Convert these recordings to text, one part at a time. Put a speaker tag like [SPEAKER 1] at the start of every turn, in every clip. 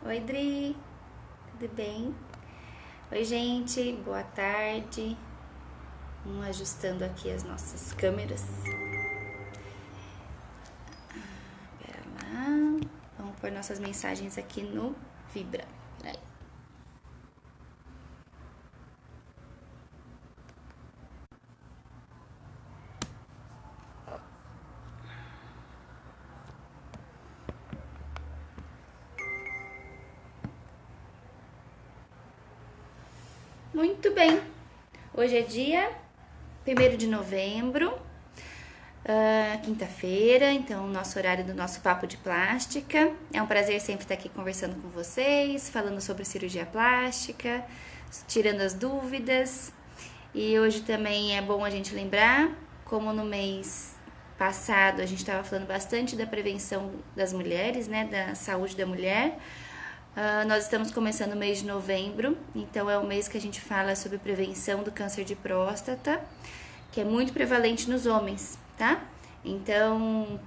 [SPEAKER 1] Oi, Dri, tudo bem? Oi, gente, boa tarde. Vamos ajustando aqui as nossas câmeras. Pera lá. Vamos pôr nossas mensagens aqui no Vibra. Peraí. Muito bem. Hoje é dia 1º de novembro, quinta-feira, então nosso horário do nosso Papo de Plástica. É um prazer sempre estar aqui conversando com vocês, falando sobre cirurgia plástica, tirando as dúvidas. E hoje também é bom a gente lembrar, como no mês passado a gente estava falando bastante da prevenção das mulheres, né, da saúde da mulher. Nós estamos começando o mês de novembro, então é o mês que a gente fala sobre prevenção do câncer de próstata, que é muito prevalente nos homens, tá? Então,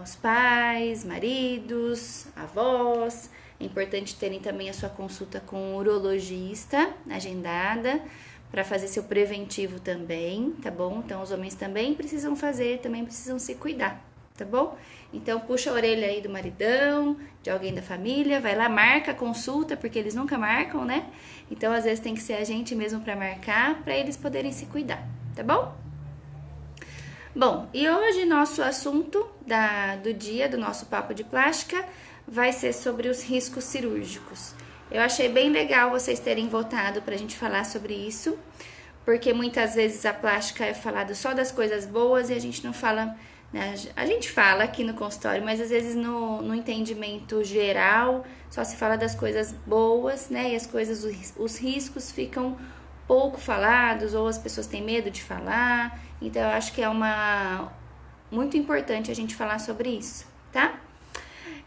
[SPEAKER 1] os pais, maridos, avós, é importante terem também a sua consulta com um urologista agendada para fazer seu preventivo também, tá bom? Então, os homens também precisam fazer, também precisam se cuidar, tá bom? Então, puxa a orelha aí do maridão, de alguém da família, vai lá, marca a consulta, porque eles nunca marcam, né? Então, às vezes tem que ser a gente mesmo para marcar, para eles poderem se cuidar, tá bom? Bom, e hoje nosso assunto do dia, do nosso papo de plástica, vai ser sobre os riscos cirúrgicos. Eu achei bem legal vocês terem votado para a gente falar sobre isso, porque muitas vezes a plástica é falado só das coisas boas e a gente não fala, né? A gente fala aqui no consultório, mas às vezes no entendimento geral só se fala das coisas boas, né? E as coisas, os riscos ficam pouco falados ou as pessoas têm medo de falar. Então eu acho que é muito importante a gente falar sobre isso, tá?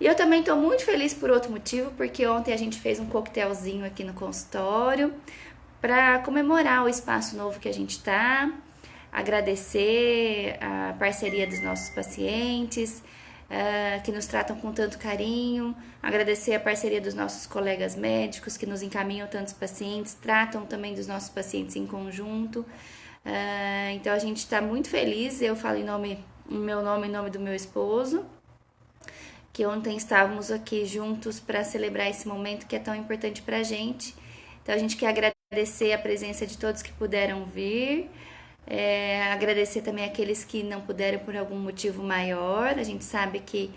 [SPEAKER 1] E eu também estou muito feliz por outro motivo, porque ontem a gente fez um coquetelzinho aqui no consultório para comemorar o espaço novo que a gente está, agradecer a parceria dos nossos pacientes, que nos tratam com tanto carinho, agradecer a parceria dos nossos colegas médicos que nos encaminham tantos pacientes, tratam também dos nossos pacientes em conjunto. Então a gente está muito feliz, eu falo em meu nome, em nome do meu esposo, que ontem estávamos aqui juntos para celebrar esse momento que é tão importante para a gente. Então a gente quer agradecer a presença de todos que puderam vir, agradecer também aqueles que não puderam por algum motivo maior. A gente sabe que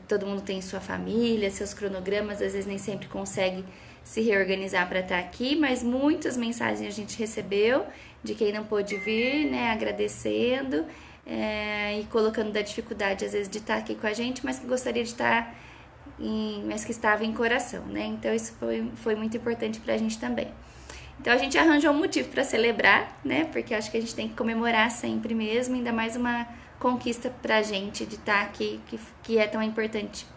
[SPEAKER 1] todo mundo tem sua família, seus cronogramas, às vezes nem sempre consegue se reorganizar para estar aqui, mas muitas mensagens a gente recebeu de quem não pôde vir, né, agradecendo e colocando da dificuldade às vezes de estar aqui com a gente, mas que gostaria de estar, mas que estava em coração, né? Então isso foi muito importante pra gente também. Então a gente arranjou um motivo para celebrar, né? Porque acho que a gente tem que comemorar sempre mesmo, ainda mais uma conquista pra gente de estar aqui, que é tão importante.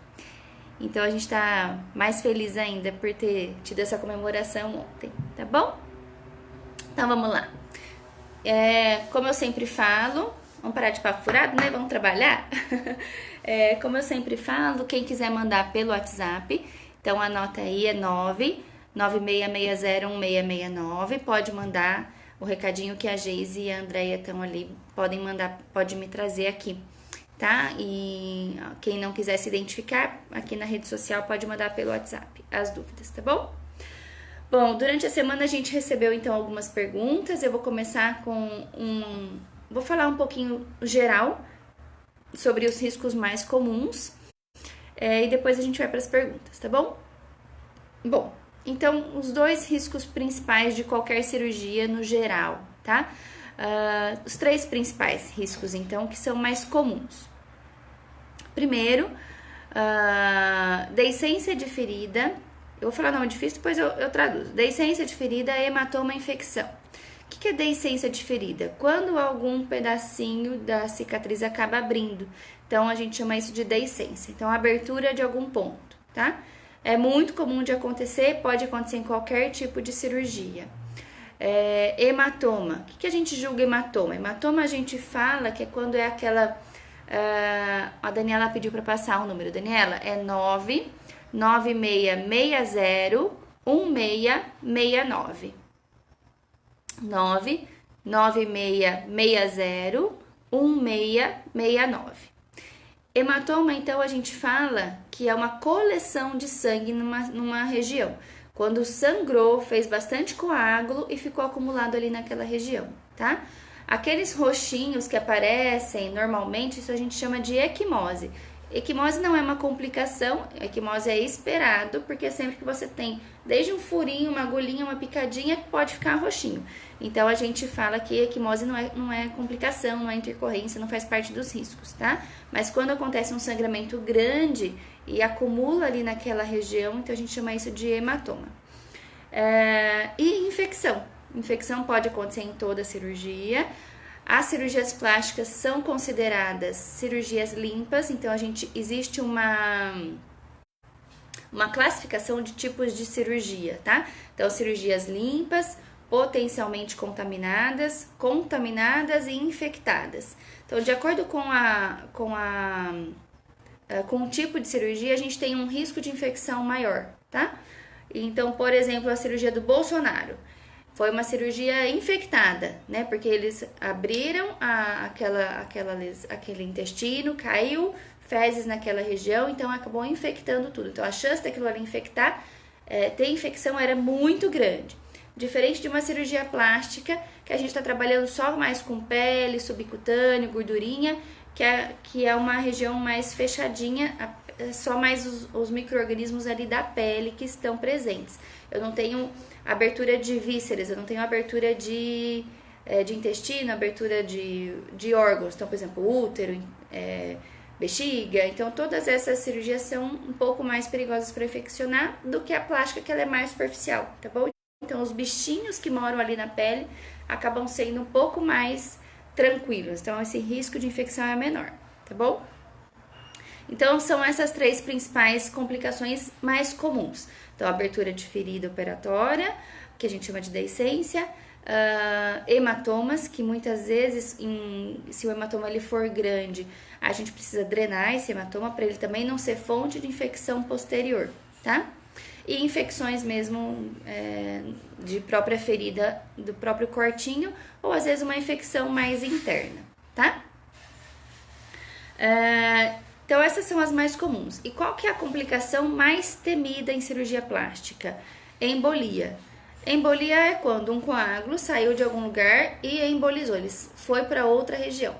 [SPEAKER 1] Então a gente tá mais feliz ainda por ter tido essa comemoração ontem, tá bom? Então vamos lá. Como eu sempre falo, vamos parar de papo furado, né? Vamos trabalhar? Como eu sempre falo, quem quiser mandar pelo WhatsApp, então anota aí, é 996601669. Pode mandar o recadinho que a Geise e a Andrea estão ali, podem mandar, pode me trazer aqui, tá? E quem não quiser se identificar, aqui na rede social pode mandar pelo WhatsApp as dúvidas, tá bom? Bom, durante a semana a gente recebeu então algumas perguntas. Eu vou começar vou falar um pouquinho geral sobre os riscos mais comuns e depois a gente vai para as perguntas, tá bom? Bom, então os dois riscos principais de qualquer cirurgia no geral, tá? Os três principais riscos, então, que são mais comuns. Primeiro, deiscência de ferida. Eu vou falar nome difícil, depois eu traduzo. Deiscência de ferida, hematoma, infecção. O que é deiscência de ferida? Quando algum pedacinho da cicatriz acaba abrindo. Então, a gente chama isso de deiscência. Então, a abertura de algum ponto, tá? É muito comum de acontecer, pode acontecer em qualquer tipo de cirurgia. Hematoma. O que a gente julga hematoma? Hematoma a gente fala que é quando é aquela... a Daniela pediu para passar o número. Daniela, é 9 9660 1669. Hematoma, então, a gente fala que é uma coleção de sangue numa região. Quando sangrou, fez bastante coágulo e ficou acumulado ali naquela região, tá? Aqueles roxinhos que aparecem normalmente, isso a gente chama de equimose. Equimose não é uma complicação, equimose é esperado, porque sempre que você tem desde um furinho, uma agulhinha, uma picadinha, pode ficar roxinho. Então a gente fala que equimose não é complicação, não é intercorrência, não faz parte dos riscos, tá? Mas quando acontece um sangramento grande e acumula ali naquela região, então a gente chama isso de hematoma. E infecção. Infecção pode acontecer em toda a cirurgia. As cirurgias plásticas são consideradas cirurgias limpas, então existe uma classificação de tipos de cirurgia, tá? Então, cirurgias limpas, potencialmente contaminadas e infectadas. Então, de acordo com o tipo de cirurgia, a gente tem um risco de infecção maior, tá? Então, por exemplo, a cirurgia do Bolsonaro. Foi uma cirurgia infectada, né? Porque eles abriram aquele intestino, caiu fezes naquela região, então acabou infectando tudo. Então a chance daquilo ali infectar, ter infecção era muito grande. Diferente de uma cirurgia plástica, que a gente está trabalhando só mais com pele, subcutâneo, gordurinha, que é uma região mais fechadinha, só mais os micro-organismos ali da pele que estão presentes. Eu não tenho abertura de vísceras, eu não tenho abertura de intestino, abertura de órgãos. Então, por exemplo, útero, bexiga. Então, todas essas cirurgias são um pouco mais perigosas para infeccionar do que a plástica, que ela é mais superficial, tá bom? Então, os bichinhos que moram ali na pele acabam sendo um pouco mais tranquilos. Então, esse risco de infecção é menor, tá bom? Então, são essas três principais complicações mais comuns. Então, abertura de ferida operatória, que a gente chama de deiscência, hematomas, que muitas vezes, se o hematoma ele for grande, a gente precisa drenar esse hematoma para ele também não ser fonte de infecção posterior, tá? E infecções mesmo de própria ferida, do próprio cortinho, ou às vezes uma infecção mais interna, tá? Então, essas são as mais comuns. E qual que é a complicação mais temida em cirurgia plástica? Embolia. Embolia é quando um coágulo saiu de algum lugar e embolizou, ele foi para outra região.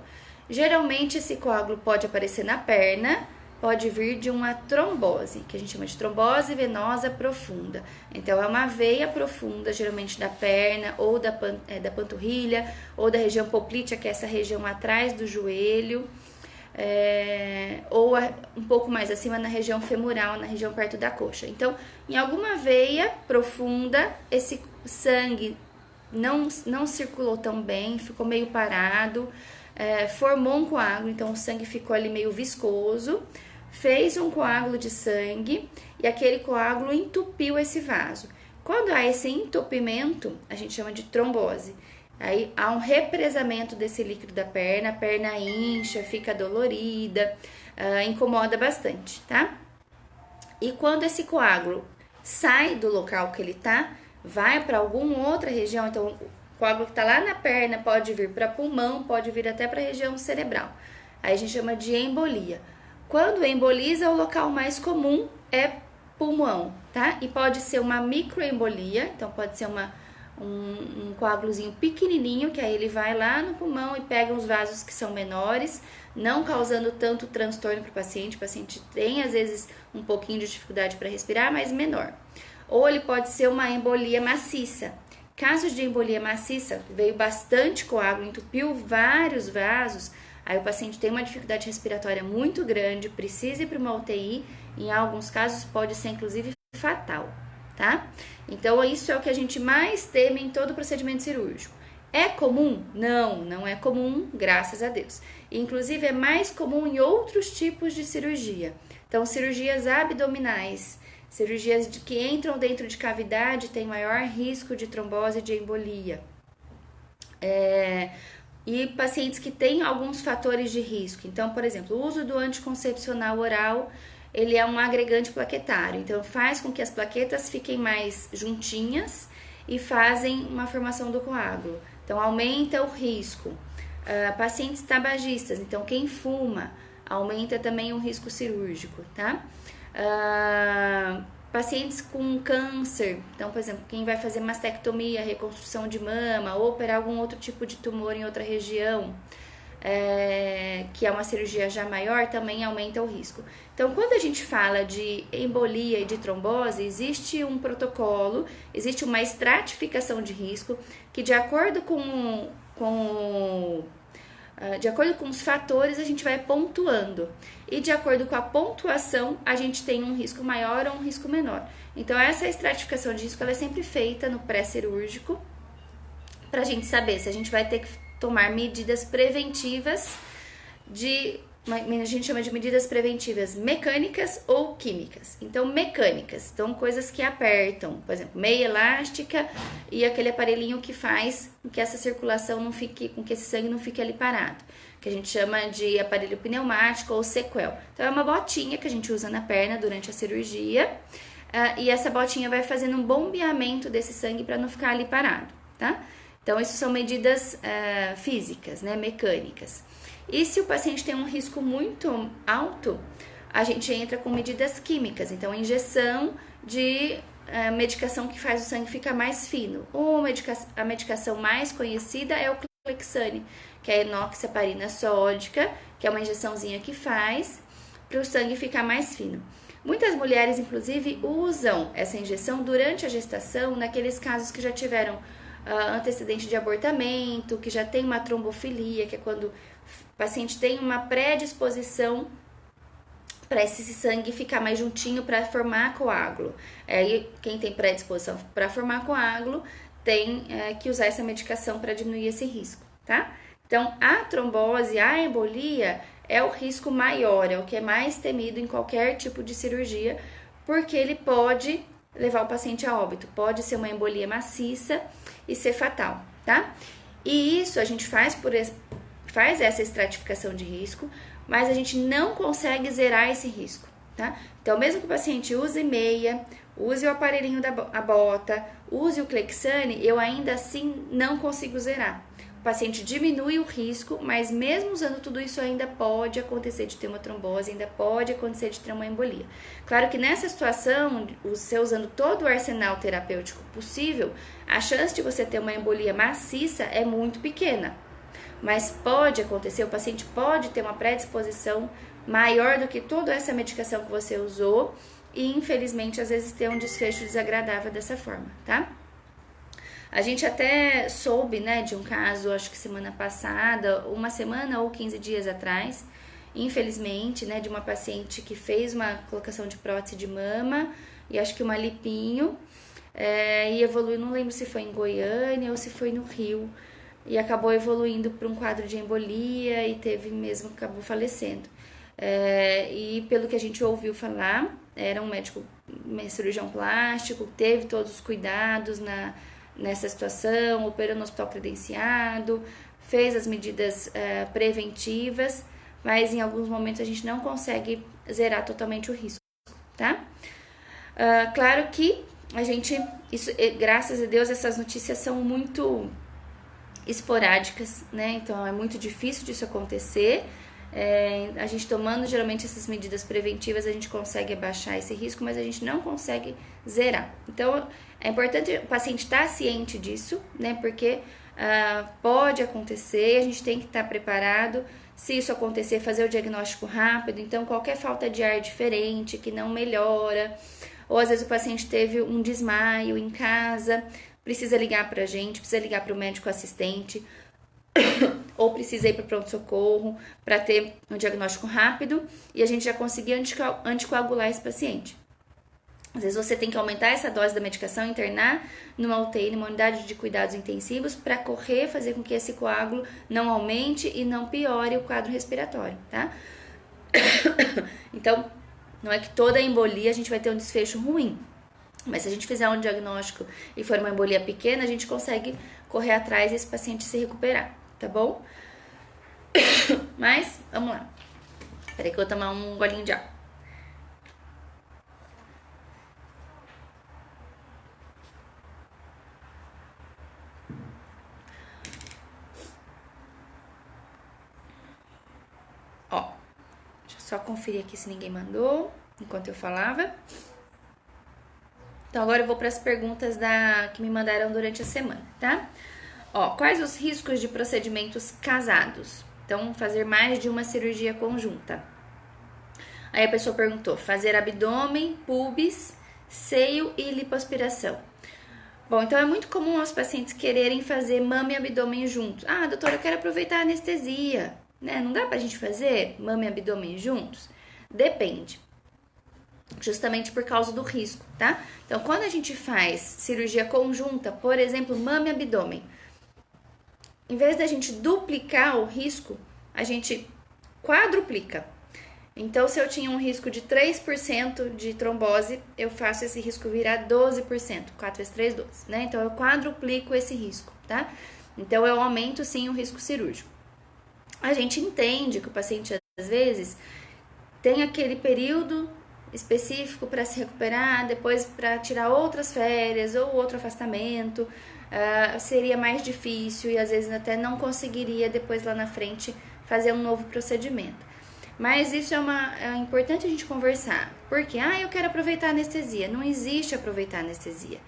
[SPEAKER 1] Geralmente, esse coágulo pode aparecer na perna, pode vir de uma trombose, que a gente chama de trombose venosa profunda. Então, é uma veia profunda, geralmente da perna, ou da panturrilha, ou da região poplítea, que é essa região atrás do joelho, ou um pouco mais acima na região femoral, na região perto da coxa. Então, em alguma veia profunda, esse sangue não circulou tão bem, ficou meio parado, formou um coágulo, então o sangue ficou ali meio viscoso, fez um coágulo de sangue e aquele coágulo entupiu esse vaso. Quando há esse entupimento, a gente chama de trombose. Aí há um represamento desse líquido da perna, a perna incha, fica dolorida, incomoda bastante, tá? E quando esse coágulo sai do local que ele tá, vai para alguma outra região, então o coágulo que tá lá na perna pode vir para pulmão, pode vir até para a região cerebral. Aí a gente chama de embolia. Quando emboliza, o local mais comum é pulmão, tá? E pode ser uma microembolia, então pode ser um coágulozinho pequenininho, que aí ele vai lá no pulmão e pega os vasos que são menores, não causando tanto transtorno para o paciente tem às vezes um pouquinho de dificuldade para respirar, mas menor. Ou ele pode ser uma embolia maciça. Casos de embolia maciça, veio bastante coágulo, entupiu vários vasos, aí o paciente tem uma dificuldade respiratória muito grande, precisa ir para uma UTI, em alguns casos pode ser inclusive fatal, tá? Então, isso é o que a gente mais teme em todo procedimento cirúrgico. É comum? Não, não é comum, graças a Deus. Inclusive, é mais comum em outros tipos de cirurgia. Então, cirurgias abdominais, cirurgias que entram dentro de cavidade têm maior risco de trombose e de embolia. E pacientes que têm alguns fatores de risco. Então, por exemplo, o uso do anticoncepcional oral ele é um agregante plaquetário, então faz com que as plaquetas fiquem mais juntinhas e fazem uma formação do coágulo. Então aumenta o risco. Pacientes tabagistas, então quem fuma, aumenta também o risco cirúrgico, tá? Pacientes com câncer, então, por exemplo, quem vai fazer mastectomia, reconstrução de mama ou operar algum outro tipo de tumor em outra região, que é uma cirurgia já maior, também aumenta o risco. Então, quando a gente fala de embolia e de trombose, existe um protocolo, existe uma estratificação de risco que, de acordo com os fatores, a gente vai pontuando. E de acordo com a pontuação, a gente tem um risco maior ou um risco menor. Então, essa estratificação de risco ela é sempre feita no pré-cirúrgico, para a gente saber se a gente vai ter que tomar medidas preventivas a gente chama de medidas preventivas mecânicas ou químicas. Então, mecânicas, então coisas que apertam, por exemplo, meia elástica e aquele aparelhinho que faz com que essa circulação não fique, com que esse sangue não fique ali parado, que a gente chama de aparelho pneumático ou sequel. Então, é uma botinha que a gente usa na perna durante a cirurgia, e essa botinha vai fazendo um bombeamento desse sangue para não ficar ali parado, tá? Então, isso são medidas físicas, né, mecânicas. E se o paciente tem um risco muito alto, a gente entra com medidas químicas. Então, injeção de medicação que faz o sangue ficar mais fino. A medicação mais conhecida é o Clexane, que é a enoxaparina sódica, que é uma injeçãozinha que faz para o sangue ficar mais fino. Muitas mulheres, inclusive, usam essa injeção durante a gestação, naqueles casos que já tiveram antecedente de abortamento, que já tem uma trombofilia, que é quando o paciente tem uma predisposição para esse sangue ficar mais juntinho para formar coágulo. Aí, quem tem predisposição para formar coágulo tem que usar essa medicação para diminuir esse risco, tá? Então, a trombose, a embolia é o risco maior, é o que é mais temido em qualquer tipo de cirurgia, porque ele pode levar o paciente a óbito, pode ser uma embolia maciça e ser fatal, tá? E isso a gente faz essa estratificação de risco, mas a gente não consegue zerar esse risco, tá? Então, mesmo que o paciente use meia, use o aparelhinho a bota, use o Clexane, eu ainda assim não consigo zerar. O paciente diminui o risco, mas mesmo usando tudo isso, ainda pode acontecer de ter uma trombose, ainda pode acontecer de ter uma embolia. Claro que nessa situação, você usando todo o arsenal terapêutico possível, a chance de você ter uma embolia maciça é muito pequena. Mas pode acontecer, o paciente pode ter uma predisposição maior do que toda essa medicação que você usou e, infelizmente, às vezes ter um desfecho desagradável dessa forma, tá? A gente até soube, né, de um caso, acho que semana passada, uma semana ou 15 dias atrás, infelizmente, né, de uma paciente que fez uma colocação de prótese de mama e acho que uma lipinho, e evoluiu, não lembro se foi em Goiânia ou se foi no Rio, e acabou evoluindo para um quadro de embolia e acabou falecendo. E pelo que a gente ouviu falar, era um cirurgião plástico, teve todos os cuidados nessa situação, operou no hospital credenciado, fez as medidas preventivas, mas em alguns momentos a gente não consegue zerar totalmente o risco, tá? Claro que graças a Deus, essas notícias são muito esporádicas, né? Então é muito difícil disso acontecer. A gente tomando geralmente essas medidas preventivas, a gente consegue abaixar esse risco, mas a gente não consegue zerar. Então é importante o paciente estar ciente disso, né? Porque pode acontecer, a gente tem que estar preparado. Se isso acontecer, fazer o diagnóstico rápido. Então, qualquer falta de ar diferente que não melhora, ou às vezes o paciente teve um desmaio em casa, precisa ligar para a gente, precisa ligar para o médico assistente, ou precisa ir para o pronto-socorro para ter um diagnóstico rápido e a gente já conseguir anticoagular esse paciente. Às vezes você tem que aumentar essa dose da medicação, internar numa UTI, numa unidade de cuidados intensivos, para fazer com que esse coágulo não aumente e não piore o quadro respiratório, tá? Então, não é que toda embolia a gente vai ter um desfecho ruim, mas se a gente fizer um diagnóstico e for uma embolia pequena, a gente consegue correr atrás desse paciente se recuperar, tá bom? Mas, vamos lá. Peraí que eu vou tomar um golinho de água. Ó, deixa eu só conferir aqui se ninguém mandou enquanto eu falava. Então agora eu vou para as perguntas que me mandaram durante a semana, tá? Ó, quais os riscos de procedimentos casados? Então, fazer mais de uma cirurgia conjunta. Aí a pessoa perguntou: fazer abdômen, pubis, seio e lipoaspiração. Bom, então é muito comum os pacientes quererem fazer mama e abdômen juntos. Ah, doutora, eu quero aproveitar a anestesia, né? Não dá pra gente fazer mama e abdômen juntos? Depende. Justamente por causa do risco, tá? Então, quando a gente faz cirurgia conjunta, por exemplo, mama e abdômen, em vez da gente duplicar o risco, a gente quadruplica. Então, se eu tinha um risco de 3% de trombose, eu faço esse risco virar 12%. 4 vezes 3, 12, né? Então, eu quadruplico esse risco, tá? Então, eu aumento, sim, o risco cirúrgico. A gente entende que o paciente, às vezes, tem aquele período específico para se recuperar, depois para tirar outras férias ou outro afastamento, seria mais difícil e às vezes até não conseguiria depois lá na frente fazer um novo procedimento. Mas isso é importante a gente conversar, porque eu quero aproveitar a anestesia. Não existe aproveitar a anestesia.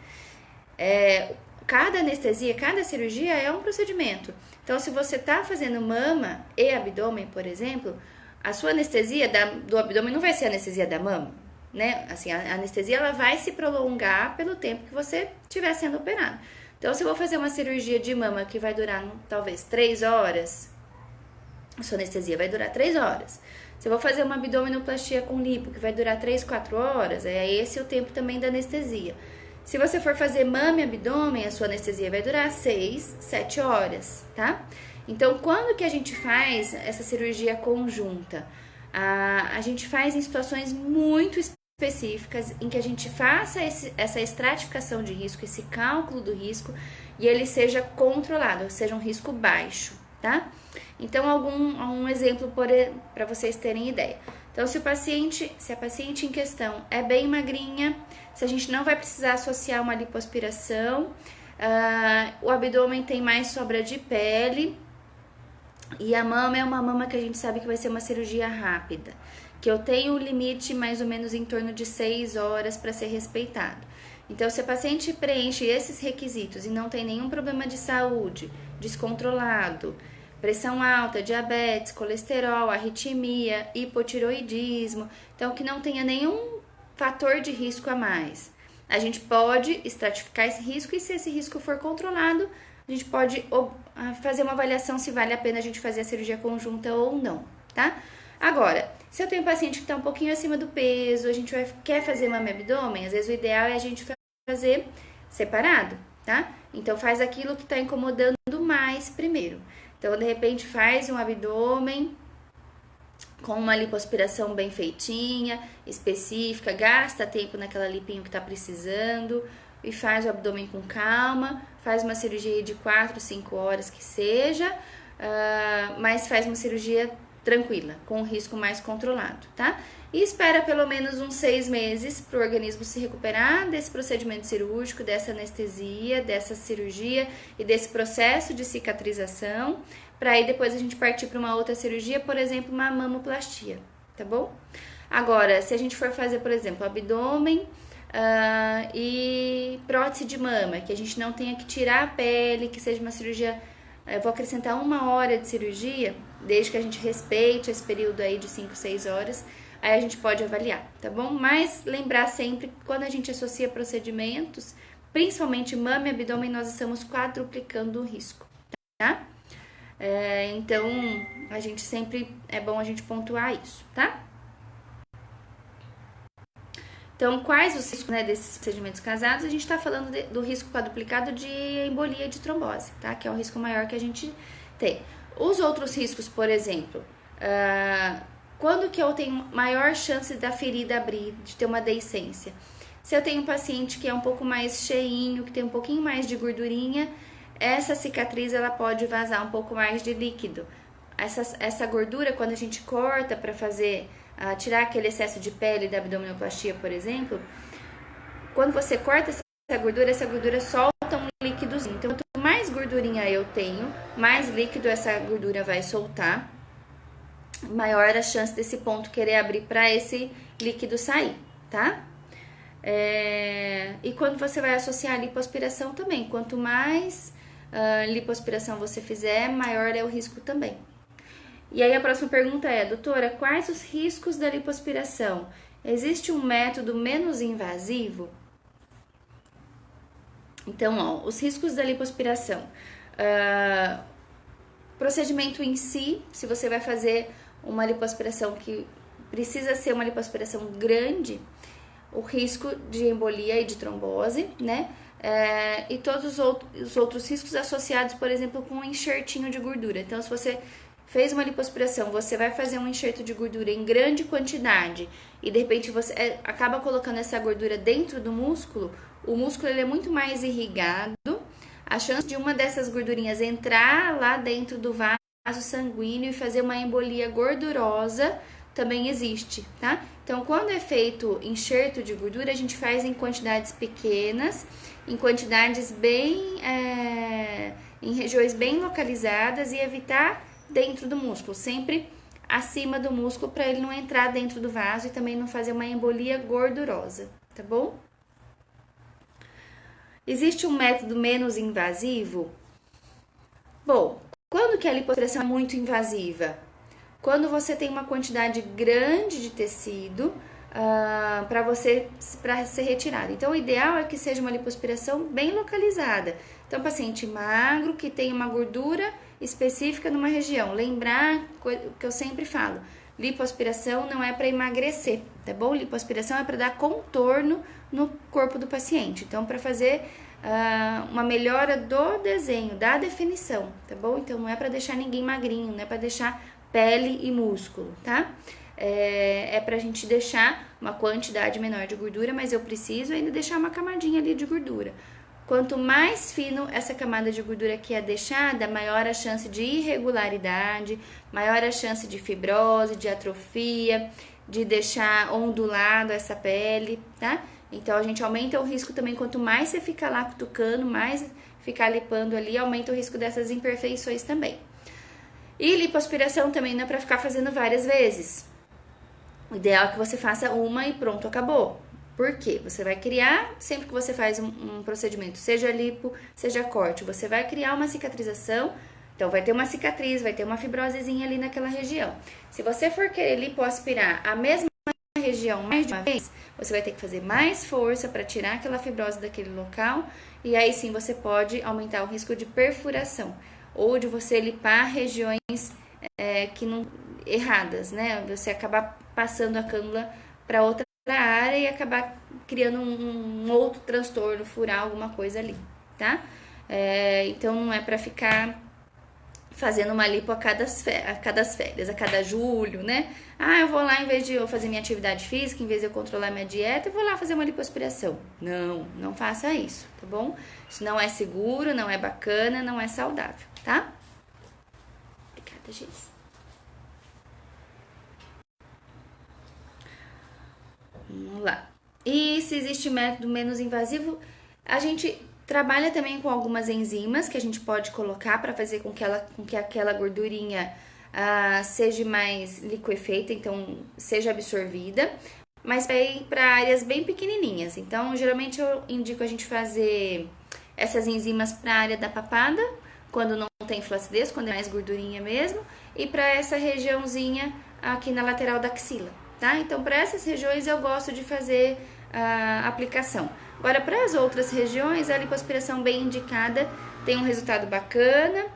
[SPEAKER 1] Cada anestesia, cada cirurgia é um procedimento. Então, se você está fazendo mama e abdômen, por exemplo, a sua anestesia do abdômen não vai ser a anestesia da mama, né? Assim, a anestesia ela vai se prolongar pelo tempo que você estiver sendo operado. Então, se eu vou fazer uma cirurgia de mama que vai durar talvez 3 horas, a sua anestesia vai durar 3 horas. Se eu vou fazer uma abdominoplastia com lipo que vai durar 3, 4 horas, é esse o tempo também da anestesia. Se você for fazer mama e abdômen, a sua anestesia vai durar 6, 7 horas, tá? Então, quando que a gente faz essa cirurgia conjunta? A gente faz em situações muito específicas, em que a gente faça essa estratificação de risco, esse cálculo do risco, e ele seja controlado, seja um risco baixo, tá? Então, um exemplo para vocês terem ideia. Então, se a paciente em questão é bem magrinha, se a gente não vai precisar associar uma lipoaspiração, o abdômen tem mais sobra de pele, e a mama é uma mama que a gente sabe que vai ser uma cirurgia rápida, que eu tenho um limite mais ou menos em torno de 6 horas para ser respeitado. Então, se a paciente preenche esses requisitos e não tem nenhum problema de saúde, descontrolado, pressão alta, diabetes, colesterol, arritmia, hipotiroidismo, então que não tenha nenhum fator de risco a mais, a gente pode estratificar esse risco e se esse risco for controlado, a gente pode fazer uma avaliação se vale a pena a gente fazer a cirurgia conjunta ou não, tá? Agora, se eu tenho um paciente que está um pouquinho acima do peso, a gente quer fazer mama e abdômen, às vezes o ideal é a gente fazer separado, tá? Então, faz aquilo que está incomodando mais primeiro. Então, de repente, faz um abdômen com uma lipoaspiração bem feitinha, específica, gasta tempo naquela lipinho que está precisando e faz o abdômen com calma, faz uma cirurgia de 4, 5 horas que seja, mas faz uma cirurgia tranquila, com um risco mais controlado, tá? E espera pelo menos uns 6 meses para o organismo se recuperar desse procedimento cirúrgico, dessa anestesia, dessa cirurgia e desse processo de cicatrização, para aí depois a gente partir para uma outra cirurgia, por exemplo, uma mamoplastia, tá bom? Agora, se a gente for fazer, por exemplo, abdômen e prótese de mama, que a gente não tenha que tirar a pele, que seja uma cirurgia, eu vou acrescentar 1 hora de cirurgia, desde que a gente respeite esse período aí de 5, 6 horas, aí a gente pode avaliar, tá bom? Mas lembrar sempre que quando a gente associa procedimentos, principalmente mama e abdômen, nós estamos quadruplicando o risco, tá? Então, a gente sempre, é bom a gente pontuar isso, tá? Então, quais os riscos, né, desses procedimentos casados? A gente tá falando do risco quadruplicado de embolia e de trombose, tá? Que é o risco maior que a gente tem. Os outros riscos, por exemplo, quando que eu tenho maior chance da ferida abrir, de ter uma deiscência? Se eu tenho um paciente que é um pouco mais cheinho, que tem um pouquinho mais de gordurinha, essa cicatriz ela pode vazar um pouco mais de líquido. Essa gordura, quando a gente corta para fazer, tirar aquele excesso de pele da abdominoplastia, por exemplo, quando você corta essa gordura solta um líquidozinho. Então, quanto mais gordurinha eu tenho, mais líquido essa gordura vai soltar. maior a chance desse ponto querer abrir para esse líquido sair, tá? E quando você vai associar a lipoaspiração também, quanto mais lipoaspiração você fizer, maior é o risco também. E aí a próxima pergunta é, doutora, quais os riscos da lipoaspiração? Existe um método menos invasivo? Então, ó, os riscos da lipoaspiração. Procedimento em si, se você vai fazer uma lipoaspiração que precisa ser uma lipoaspiração grande, o risco de embolia e de trombose, né? E todos os outros riscos associados, por exemplo, com um enxertinho de gordura. Então, se você fez uma lipoaspiração, você vai fazer um enxerto de gordura em grande quantidade e de repente você acaba colocando essa gordura dentro do músculo, o músculo ele é muito mais irrigado, a chance de uma dessas gordurinhas entrar lá dentro do vaso sanguíneo e fazer uma embolia gordurosa também existe, tá? Então, quando é feito enxerto de gordura, a gente faz em quantidades pequenas, em quantidades em regiões bem localizadas e evitar dentro do músculo, sempre acima do músculo para ele não entrar dentro do vaso e também não fazer uma embolia gordurosa, tá bom? Existe um método menos invasivo? Bom, quando que a lipoaspiração é muito invasiva? Quando você tem uma quantidade grande de tecido para ser retirado. Então, o ideal é que seja uma lipoaspiração bem localizada. Então, paciente magro que tem uma gordura específica numa região. Lembrar o que eu sempre falo, lipoaspiração não é para emagrecer, tá bom? Lipoaspiração é para dar contorno no corpo do paciente. Então, para fazer uma melhora do desenho, da definição, tá bom? Então, não é para deixar ninguém magrinho, não é para deixar pele e músculo, tá? É pra gente deixar uma quantidade menor de gordura, mas eu preciso ainda deixar uma camadinha ali de gordura. Quanto mais fino essa camada de gordura aqui é deixada, maior a chance de irregularidade, maior a chance de fibrose, de atrofia, de deixar ondulado essa pele, tá? Então, a gente aumenta o risco também, quanto mais você fica lá cutucando, mais ficar lipando ali, aumenta o risco dessas imperfeições também. E lipoaspiração também não é pra ficar fazendo várias vezes. O ideal é que você faça uma e pronto, acabou. Por quê? Você vai criar, sempre que você faz um procedimento, seja lipo, seja corte, você vai criar uma cicatrização, então vai ter uma cicatriz, vai ter uma fibrosezinha ali naquela região. Se você for querer lipoaspirar a mesma região mais de uma vez, você vai ter que fazer mais força para tirar aquela fibrose daquele local, e aí sim você pode aumentar o risco de perfuração, ou de você lipar regiões que não erradas, né? Você acabar passando a cânula para outra área e acabar criando um outro transtorno, furar alguma coisa ali, tá? Então não é para ficar fazendo uma lipo a cada férias, a cada julho, né? Eu vou lá, em vez de eu fazer minha atividade física, em vez de eu controlar minha dieta, eu vou lá fazer uma lipoaspiração. Não faça isso, tá bom? Isso não é seguro, não é bacana, não é saudável, tá? Obrigada, Geis. Vamos lá. E se existe método menos invasivo, a gente trabalha também com algumas enzimas que a gente pode colocar para fazer com que aquela gordurinha seja mais liquefeita, então seja absorvida, mas para áreas bem pequenininhas. Então, geralmente eu indico a gente fazer essas enzimas para a área da papada, quando não tem flacidez, quando é mais gordurinha mesmo, e para essa regiãozinha aqui na lateral da axila, tá? Então, para essas regiões eu gosto de fazer a aplicação. Agora, para as outras regiões, a lipoaspiração bem indicada tem um resultado bacana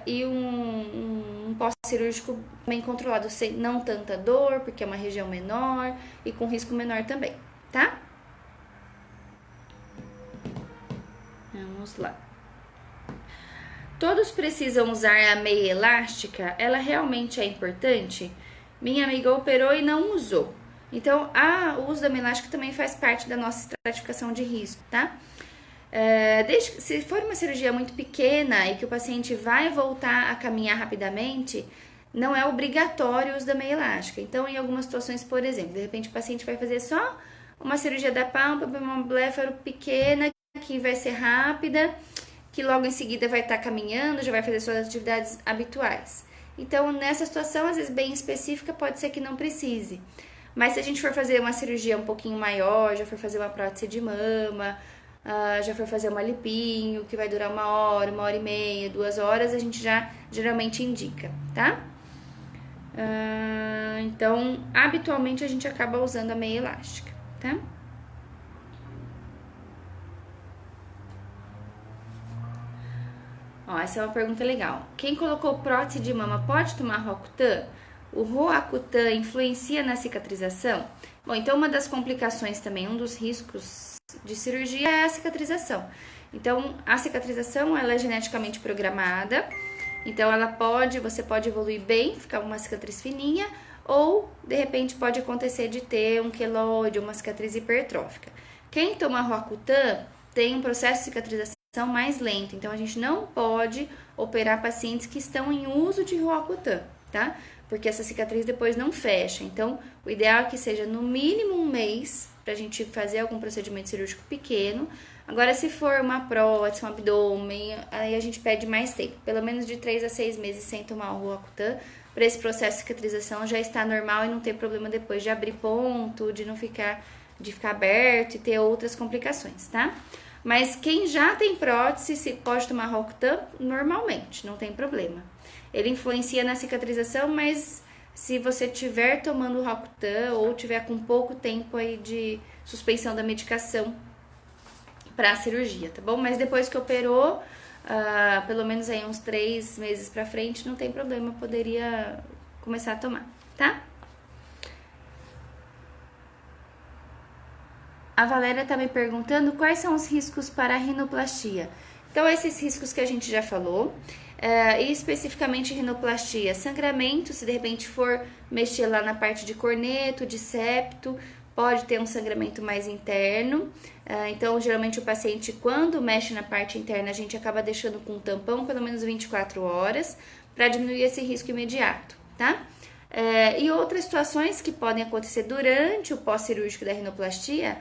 [SPEAKER 1] e um pós-cirúrgico bem controlado, sem não tanta dor, porque é uma região menor e com risco menor também, tá? Vamos lá. Todos precisam usar a meia elástica? Ela realmente é importante? Minha amiga operou e não usou. Então, o uso da meia elástica também faz parte da nossa estratificação de risco, tá? Se for uma cirurgia muito pequena e que o paciente vai voltar a caminhar rapidamente, não é obrigatório o uso da meia elástica. Então, em algumas situações, por exemplo, de repente o paciente vai fazer só uma cirurgia da pálpebra, uma blefaro pequena, que vai ser rápida, que logo em seguida vai estar caminhando, já vai fazer suas atividades habituais. Então, nessa situação, às vezes bem específica, pode ser que não precise. Mas se a gente for fazer uma cirurgia um pouquinho maior, já for fazer uma prótese de mama, já for fazer uma lipinho, que vai durar 1 hora, 1 hora e meia, 2 horas, a gente já geralmente indica, tá? Então, habitualmente a gente acaba usando a meia elástica, tá? Ó, essa é uma pergunta legal. Quem colocou prótese de mama pode tomar Roacutan? O Roacutan influencia na cicatrização? Bom, então uma das complicações também, um dos riscos de cirurgia é a cicatrização. Então, a cicatrização, ela é geneticamente programada. Então, você pode evoluir bem, ficar uma cicatriz fininha, ou, de repente, pode acontecer de ter um queloide, uma cicatriz hipertrófica. Quem toma Roacutan tem um processo de cicatrização mais lento, então a gente não pode operar pacientes que estão em uso de Roacutan, tá? Porque essa cicatriz depois não fecha. Então, o ideal é que seja no mínimo 1 mês pra gente fazer algum procedimento cirúrgico pequeno. Agora, se for uma prótese, um abdômen, aí a gente pede mais tempo, pelo menos de 3 a 6 meses sem tomar o Roacutan, para esse processo de cicatrização já estar normal e não ter problema depois de abrir ponto, de ficar aberto e ter outras complicações, tá? Mas quem já tem prótese pode tomar Roacutan normalmente, não tem problema. Ele influencia na cicatrização, mas se você estiver tomando Roacutan ou tiver com pouco tempo aí de suspensão da medicação para a cirurgia, tá bom? Mas depois que operou, pelo menos aí uns 3 meses pra frente, não tem problema, poderia começar a tomar, tá? A Valéria tá me perguntando quais são os riscos para a rinoplastia. Então, esses riscos que a gente já falou, e especificamente rinoplastia, sangramento, se de repente for mexer lá na parte de corneto, de septo, pode ter um sangramento mais interno. Então, geralmente o paciente, quando mexe na parte interna, a gente acaba deixando com um tampão pelo menos 24 horas para diminuir esse risco imediato, tá? E outras situações que podem acontecer durante o pós-cirúrgico da rinoplastia,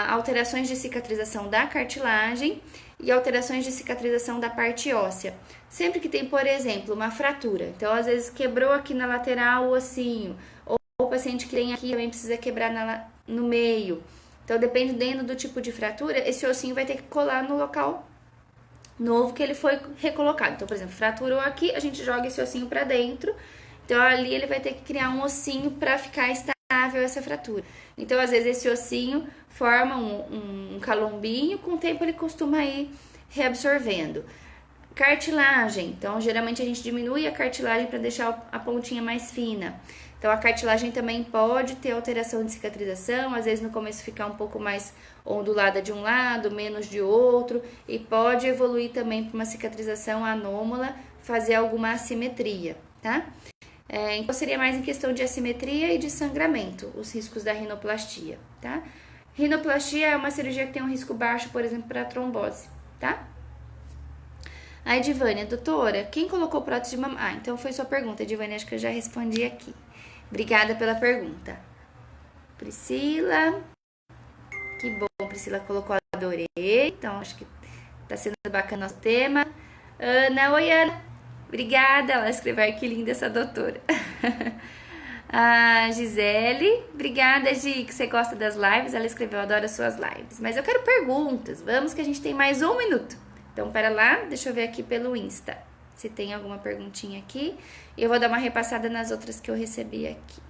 [SPEAKER 1] alterações de cicatrização da cartilagem e alterações de cicatrização da parte óssea. Sempre que tem, por exemplo, uma fratura, então às vezes quebrou aqui na lateral o ossinho, ou o paciente que tem aqui também precisa quebrar no meio. Então, dependendo do tipo de fratura, esse ossinho vai ter que colar no local novo que ele foi recolocado. Então, por exemplo, fraturou aqui, a gente joga esse ossinho para dentro. Então, ali ele vai ter que criar um ossinho para ficar estável essa fratura. Então, às vezes, esse ossinho forma um calombinho, com o tempo ele costuma ir reabsorvendo. Cartilagem, então, geralmente a gente diminui a cartilagem para deixar a pontinha mais fina. Então, a cartilagem também pode ter alteração de cicatrização, às vezes no começo ficar um pouco mais ondulada de um lado, menos de outro, e pode evoluir também para uma cicatrização anômala, fazer alguma assimetria, tá? Então, seria mais em questão de assimetria e de sangramento, os riscos da rinoplastia, tá? Rinoplastia é uma cirurgia que tem um risco baixo, por exemplo, para trombose, tá? A Edivânia, doutora, quem colocou prótese de mama? Então foi sua pergunta, Edivânia, acho que eu já respondi aqui. Obrigada pela pergunta. Priscila, que bom, Priscila colocou, adorei. Então, acho que tá sendo bacana o nosso tema. Ana, oi Ana, obrigada, ela escreveu, que linda essa doutora. A Gisele, obrigada Gi, que você gosta das lives, ela escreveu, adoro as suas lives. Mas eu quero perguntas, vamos que a gente tem mais 1 minuto. Então, pera lá, deixa eu ver aqui pelo Insta, se tem alguma perguntinha aqui. E eu vou dar uma repassada nas outras que eu recebi aqui.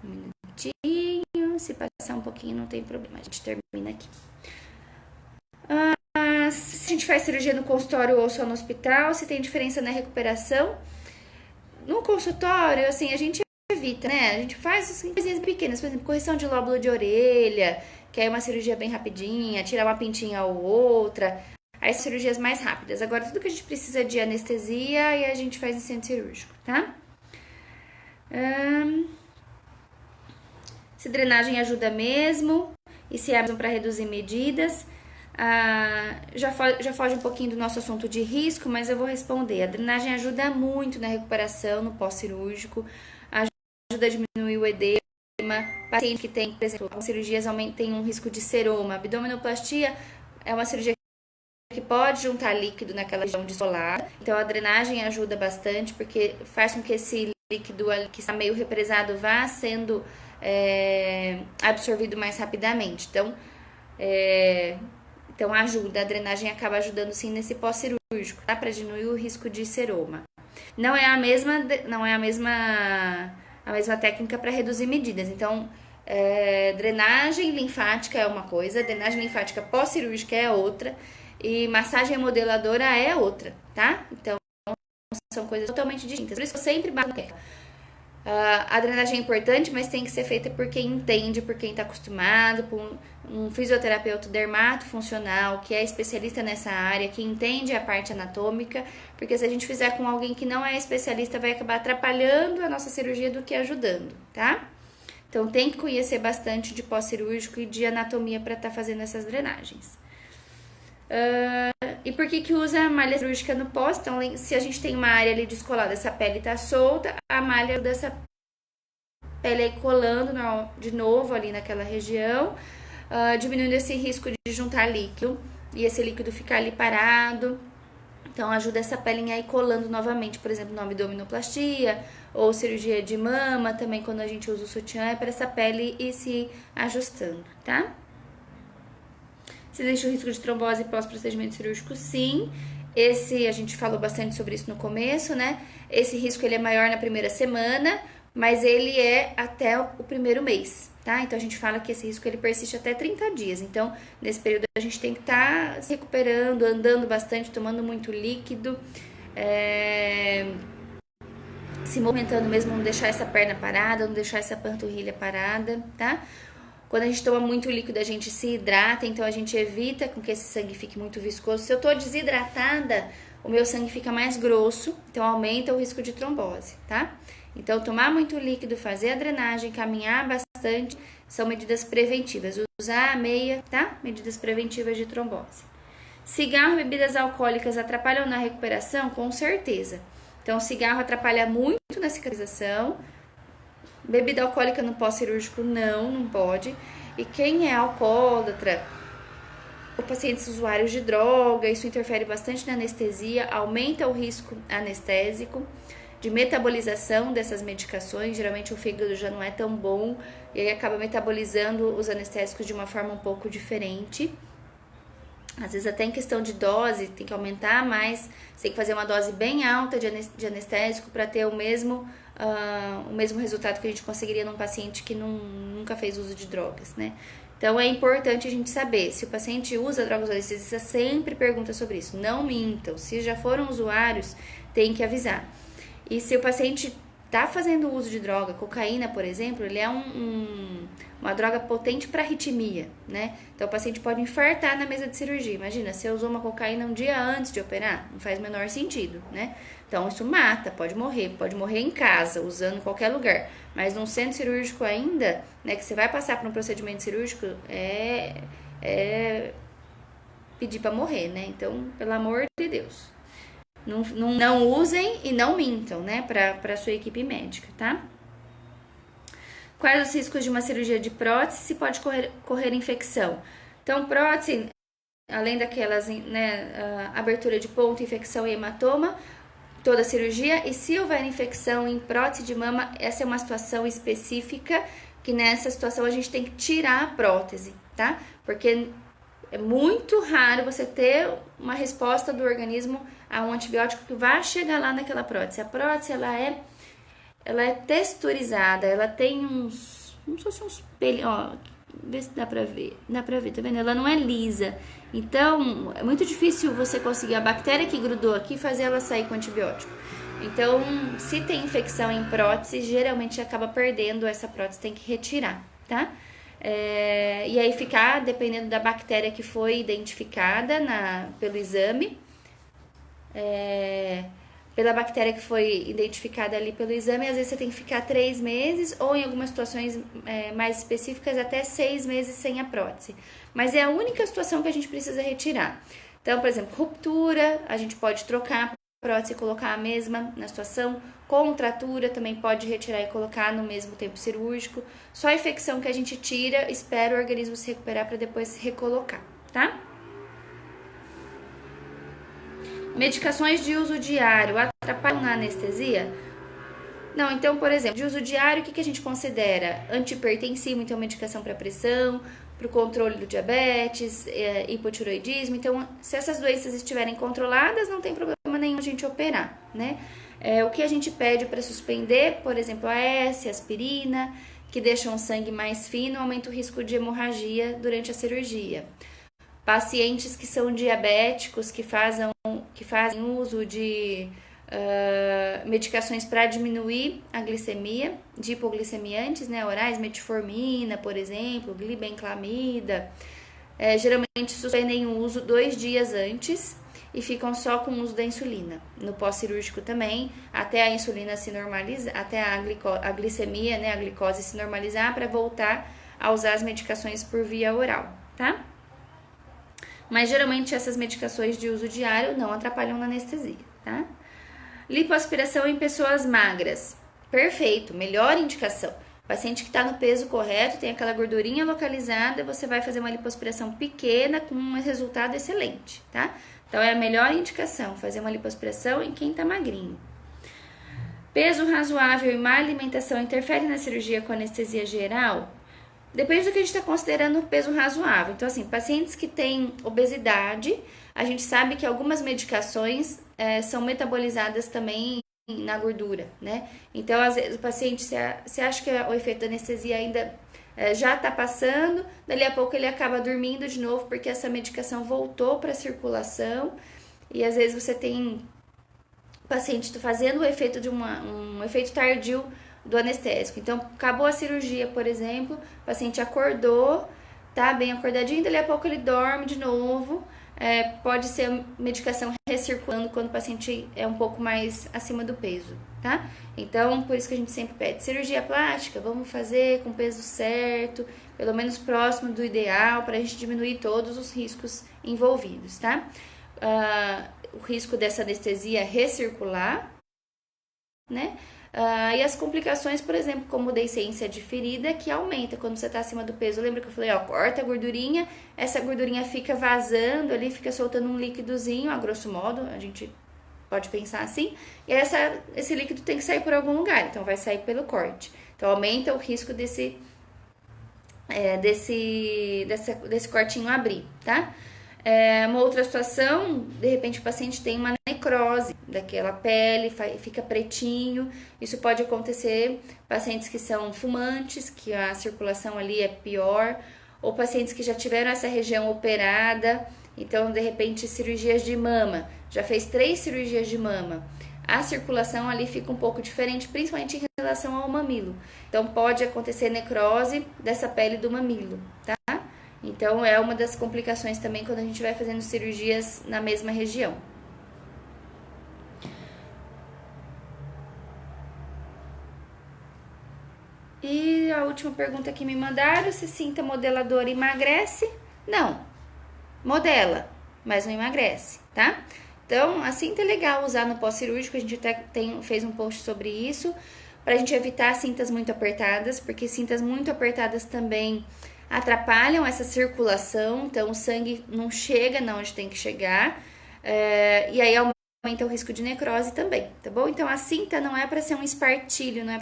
[SPEAKER 1] Um minutinho, se passar um pouquinho não tem problema, a gente termina aqui. Se a gente faz cirurgia no consultório ou só no hospital, se tem diferença na recuperação. No consultório, assim, a gente evita, né? A gente faz assim, coisinhas pequenas, por exemplo, correção de lóbulo de orelha, que é uma cirurgia bem rapidinha, tirar uma pintinha ou outra, as cirurgias mais rápidas. Agora, tudo que a gente precisa de anestesia, e a gente faz em centro cirúrgico, tá? Se drenagem ajuda mesmo, e se é para reduzir medidas. Já foge um pouquinho do nosso assunto de risco, mas eu vou responder. A drenagem ajuda muito na recuperação, no pós-cirúrgico, ajuda a diminuir o edema. Paciente que tem, por exemplo, cirurgias tem um risco de seroma. Abdominoplastia é uma cirurgia que pode juntar líquido naquela região descolada. Então a drenagem ajuda bastante, porque faz com que esse líquido que está meio represado vá sendo absorvido mais rapidamente. Então ajuda, a drenagem acaba ajudando sim nesse pós-cirúrgico, tá? Para diminuir o risco de seroma. Não é a mesma técnica para reduzir medidas. Então, drenagem linfática é uma coisa, drenagem linfática pós-cirúrgica é outra, e massagem modeladora é outra, tá? Então, são coisas totalmente distintas. Por isso que eu sempre bato na tecla. A drenagem é importante, mas tem que ser feita por quem entende, por quem está acostumado, por um fisioterapeuta dermatofuncional, que é especialista nessa área, que entende a parte anatômica, porque se a gente fizer com alguém que não é especialista, vai acabar atrapalhando a nossa cirurgia do que ajudando, tá? Então tem que conhecer bastante de pós-cirúrgico e de anatomia para estar fazendo essas drenagens. E por que usa malha cirúrgica no pós? Então, se a gente tem uma área ali descolada, essa pele tá solta, a malha dessa pele aí colando de novo ali naquela região, diminuindo esse risco de juntar líquido e esse líquido ficar ali parado. Então, ajuda essa pele aí colando novamente, por exemplo, na abdominoplastia ou cirurgia de mama, também quando a gente usa o sutiã, é para essa pele ir se ajustando, tá? Se existe o risco de trombose pós-procedimento cirúrgico, sim. A gente falou bastante sobre isso no começo, né? Esse risco ele é maior na primeira semana, mas ele é até o primeiro mês, tá? Então, a gente fala que esse risco ele persiste até 30 dias. Então, nesse período, a gente tem que estar se recuperando, andando bastante, tomando muito líquido, se movimentando mesmo, não deixar essa perna parada, não deixar essa panturrilha parada, tá? Quando a gente toma muito líquido, a gente se hidrata, então a gente evita com que esse sangue fique muito viscoso. Se eu tô desidratada, o meu sangue fica mais grosso, então aumenta o risco de trombose, tá? Então, tomar muito líquido, fazer a drenagem, caminhar bastante, são medidas preventivas. Usar a meia, tá? Medidas preventivas de trombose. Cigarro e bebidas alcoólicas atrapalham na recuperação? Com certeza. Então, cigarro atrapalha muito na cicatrização. Bebida alcoólica no pós-cirúrgico não pode. E quem é alcoólatra, ou pacientes usuários de droga, isso interfere bastante na anestesia, aumenta o risco anestésico, de metabolização dessas medicações. Geralmente o fígado já não é tão bom e aí acaba metabolizando os anestésicos de uma forma um pouco diferente. Às vezes até em questão de dose, tem que aumentar mais, você tem que fazer uma dose bem alta de anestésico para ter o mesmo resultado que a gente conseguiria num paciente que nunca fez uso de drogas, né? Então é importante a gente saber, se o paciente usa drogas anestésicas, sempre pergunta sobre isso, não mintam, se já foram usuários, tem que avisar. E se o paciente está fazendo uso de droga, cocaína, por exemplo, ele é uma droga potente para arritmia, né? Então o paciente pode infartar na mesa de cirurgia. Imagina, você usou uma cocaína um dia antes de operar, não faz o menor sentido, né? Então isso mata, pode morrer em casa, usando em qualquer lugar. Mas num centro cirúrgico ainda, né, que você vai passar por um procedimento cirúrgico, é pedir para morrer, né? Então, pelo amor de Deus. Não usem e não mintam, né, para sua equipe médica, tá? Quais os riscos de uma cirurgia de prótese? Se pode correr infecção. Então, prótese, além daquelas, né, abertura de ponto, infecção e hematoma, toda a cirurgia. E se houver infecção em prótese de mama, essa é uma situação específica, que nessa situação a gente tem que tirar a prótese, tá? Porque é muito raro você ter uma resposta do organismo a um antibiótico que vai chegar lá naquela prótese. A prótese, ela é texturizada, ela tem como se fosse uns pelinhos, ó, vê se dá pra ver, tá vendo? Ela não é lisa, então é muito difícil você conseguir a bactéria que grudou aqui fazer ela sair com antibiótico. Então, se tem infecção em prótese, geralmente acaba perdendo essa prótese, tem que retirar, tá? E aí ficar, dependendo da bactéria que foi identificada pelo exame, pela bactéria que foi identificada ali pelo exame, às vezes você tem que ficar 3 meses, ou em algumas situações mais específicas, até 6 meses sem a prótese. Mas é a única situação que a gente precisa retirar. Então, por exemplo, ruptura, a gente pode trocar a prótese e colocar a mesma na situação. Contratura, também pode retirar e colocar no mesmo tempo cirúrgico. Só a infecção que a gente tira, espera o organismo se recuperar para depois se recolocar, tá? Medicações de uso diário atrapalham na anestesia? Não, então, por exemplo, de uso diário, o que a gente considera? Antihipertensivo, então medicação para pressão, para o controle do diabetes, hipotiroidismo. Então, se essas doenças estiverem controladas, não tem problema nenhum a gente operar, né? O que a gente pede para suspender, por exemplo, AS, aspirina, que deixam o sangue mais fino, aumenta o risco de hemorragia durante a cirurgia. Pacientes que são diabéticos, que fazem uso de medicações para diminuir a glicemia, de hipoglicemiantes, né, orais, metformina, por exemplo, glibenclamida, geralmente suspendem o uso 2 dias antes e ficam só com o uso da insulina. No pós-cirúrgico também, até a insulina se normalizar, até a glicemia, né, a glicose se normalizar, para voltar a usar as medicações por via oral, tá? Mas geralmente essas medicações de uso diário não atrapalham na anestesia, tá? Lipoaspiração em pessoas magras. Perfeito, melhor indicação. Paciente que está no peso correto, tem aquela gordurinha localizada, você vai fazer uma lipoaspiração pequena com um resultado excelente, tá? Então é a melhor indicação, fazer uma lipoaspiração em quem está magrinho. Peso razoável e má alimentação interfere na cirurgia com anestesia geral? Depende do que a gente está considerando peso razoável. Então, assim, pacientes que têm obesidade, a gente sabe que algumas medicações são metabolizadas também na gordura, né? Então, às vezes, o paciente, você acha que o efeito da anestesia ainda já está passando, dali a pouco ele acaba dormindo de novo, porque essa medicação voltou para a circulação, e às vezes você tem paciente fazendo o efeito de um efeito tardio do anestésico. Então, acabou a cirurgia, por exemplo, o paciente acordou, tá bem acordadinho, dali a pouco ele dorme de novo. Pode ser medicação recirculando quando o paciente é um pouco mais acima do peso, tá? Então, por isso que a gente sempre pede cirurgia plástica, vamos fazer com peso certo, pelo menos próximo do ideal, para a gente diminuir todos os riscos envolvidos, tá? O risco dessa anestesia recircular, né? E as complicações, por exemplo, como deiscência de ferida, que aumenta quando você está acima do peso. Lembra que eu falei, corta a gordurinha, essa gordurinha fica vazando ali, fica soltando um líquidozinho, a grosso modo, a gente pode pensar assim, e esse líquido tem que sair por algum lugar, então vai sair pelo corte. Então aumenta o risco desse cortinho abrir, tá? Uma outra situação, de repente o paciente tem uma necrose daquela pele, fica pretinho. Isso pode acontecer pacientes que são fumantes, que a circulação ali é pior, ou pacientes que já tiveram essa região operada, então de repente cirurgias de mama, já fez 3 cirurgias de mama, a circulação ali fica um pouco diferente, principalmente em relação ao mamilo. Então pode acontecer necrose dessa pele do mamilo, tá? Então, é uma das complicações também quando a gente vai fazendo cirurgias na mesma região. E a última pergunta que me mandaram, se cinta modeladora emagrece? Não, modela, mas não emagrece, tá? Então, a cinta é legal usar no pós-cirúrgico, a gente até fez um post sobre isso, pra gente evitar cintas muito apertadas, porque cintas muito apertadas também atrapalham essa circulação, então o sangue não chega na onde tem que chegar, e aí aumenta o risco de necrose também, tá bom? Então a cinta não é para ser um espartilho, não é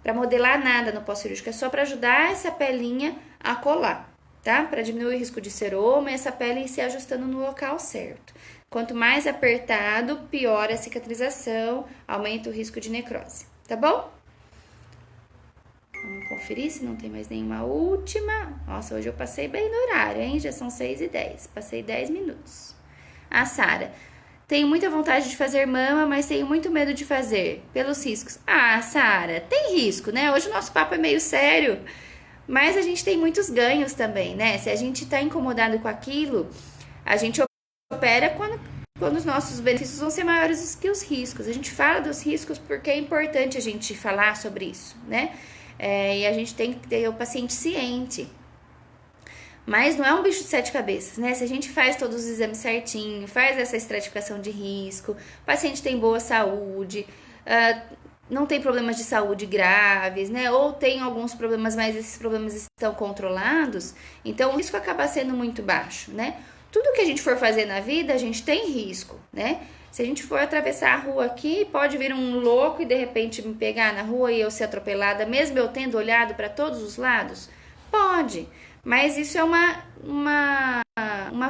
[SPEAKER 1] para modelar nada no pós-cirúrgico, é só para ajudar essa pelinha a colar, tá? Para diminuir o risco de seroma e essa pele se ajustando no local certo. Quanto mais apertado, pior a cicatrização, aumenta o risco de necrose, tá bom? Vamos conferir se não tem mais nenhuma última. Nossa, hoje eu passei bem no horário, hein? Já são 6h10. Passei 10 minutos. A Sara. Tenho muita vontade de fazer mama, mas tenho muito medo de fazer, pelos riscos. Ah, Sara, tem risco, né? Hoje o nosso papo é meio sério, mas a gente tem muitos ganhos também, né? Se a gente tá incomodado com aquilo, a gente opera quando os nossos benefícios vão ser maiores que os riscos. A gente fala dos riscos porque é importante a gente falar sobre isso, né? E a gente tem que ter o paciente ciente. Mas não é um bicho de 7 cabeças, né? Se a gente faz todos os exames certinho, faz essa estratificação de risco, o paciente tem boa saúde, não tem problemas de saúde graves, né? Ou tem alguns problemas, mas esses problemas estão controlados, então o risco acaba sendo muito baixo, né? tudo que a gente for fazer na vida, a gente tem risco, né? Se a gente for atravessar a rua aqui, pode vir um louco e de repente me pegar na rua e eu ser atropelada, mesmo eu tendo olhado para todos os lados? Pode, mas isso é uma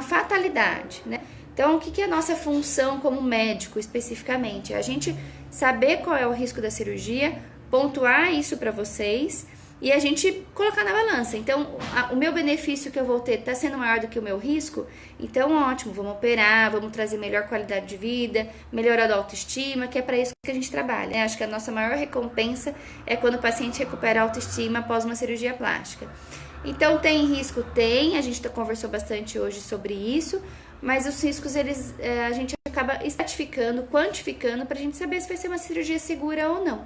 [SPEAKER 1] fatalidade, né? Então, o que é a nossa função como médico, especificamente? A gente saber qual é o risco da cirurgia, pontuar isso para vocês e a gente colocar na balança. Então, o meu benefício que eu vou ter está sendo maior do que o meu risco? Então, ótimo, vamos operar, vamos trazer melhor qualidade de vida, melhorar a autoestima, que é para isso que a gente trabalha, né? Acho que a nossa maior recompensa é quando o paciente recupera a autoestima após uma cirurgia plástica. Então, tem risco? Tem, a gente conversou bastante hoje sobre isso, mas os riscos, a gente acaba estratificando, quantificando, para a gente saber se vai ser uma cirurgia segura ou não.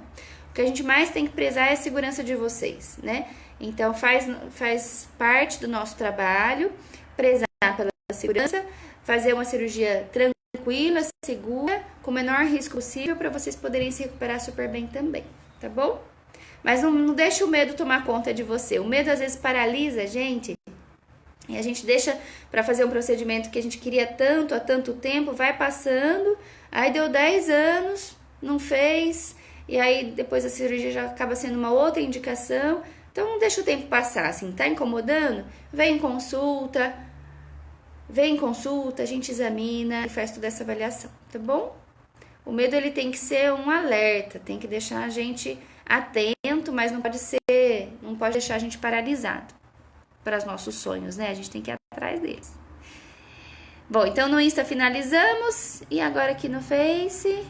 [SPEAKER 1] O que a gente mais tem que prezar é a segurança de vocês, né? Então, faz parte do nosso trabalho prezar pela segurança, fazer uma cirurgia tranquila, segura, com o menor risco possível, para vocês poderem se recuperar super bem também, tá bom? Mas não deixa o medo tomar conta de você. O medo às vezes paralisa a gente e a gente deixa para fazer um procedimento que a gente queria tanto há tanto tempo, vai passando, aí deu 10 anos, não fez, e aí depois a cirurgia já acaba sendo uma outra indicação. Então não deixa o tempo passar, assim, tá incomodando? Vem em consulta, a gente examina e faz toda essa avaliação, tá bom? O medo ele tem que ser um alerta, tem que deixar a gente atento, mas não pode deixar a gente paralisado para os nossos sonhos, né? A gente tem que ir atrás deles. Bom, então no Insta finalizamos e agora aqui no Face.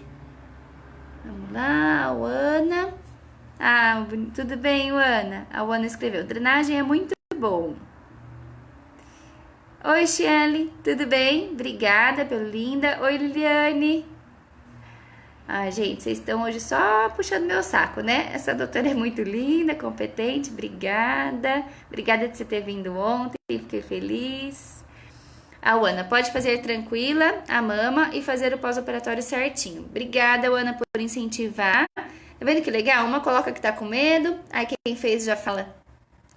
[SPEAKER 1] Vamos lá, a Ana. Ah, tudo bem, Ana? A Ana escreveu: drenagem é muito bom. Oi, Shelly, tudo bem? Obrigada pelo linda. Oi, Liliane. Ai, gente, vocês estão hoje só puxando meu saco, né? Essa doutora é muito linda, competente, obrigada. Obrigada de você ter vindo ontem, fiquei feliz. A Ana, pode fazer tranquila a mama e fazer o pós-operatório certinho. Obrigada, Ana, por incentivar. Tá vendo que legal? Uma coloca que tá com medo, aí quem fez já fala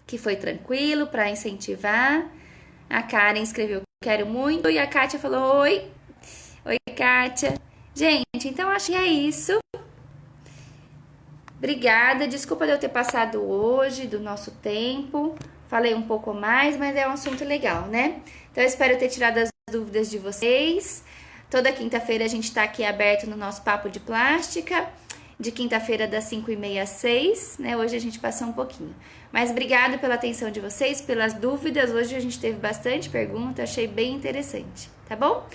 [SPEAKER 1] que foi tranquilo para incentivar. A Karen escreveu: quero muito. E a Kátia falou: oi. Oi, Kátia. Gente, então acho que é isso. Obrigada, desculpa de eu ter passado hoje do nosso tempo. Falei um pouco mais, mas é um assunto legal, né? Então eu espero ter tirado as dúvidas de vocês. Toda quinta-feira a gente tá aqui aberto no nosso Papo de Plástica. De quinta-feira das 5h30 às 6, né? Hoje a gente passou um pouquinho. Mas obrigada pela atenção de vocês, pelas dúvidas. Hoje a gente teve bastante pergunta, achei bem interessante, tá bom?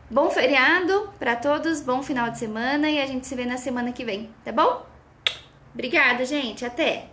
[SPEAKER 1] Bom feriado para todos, bom final de semana e a gente se vê na semana que vem, tá bom? Obrigada, gente, até!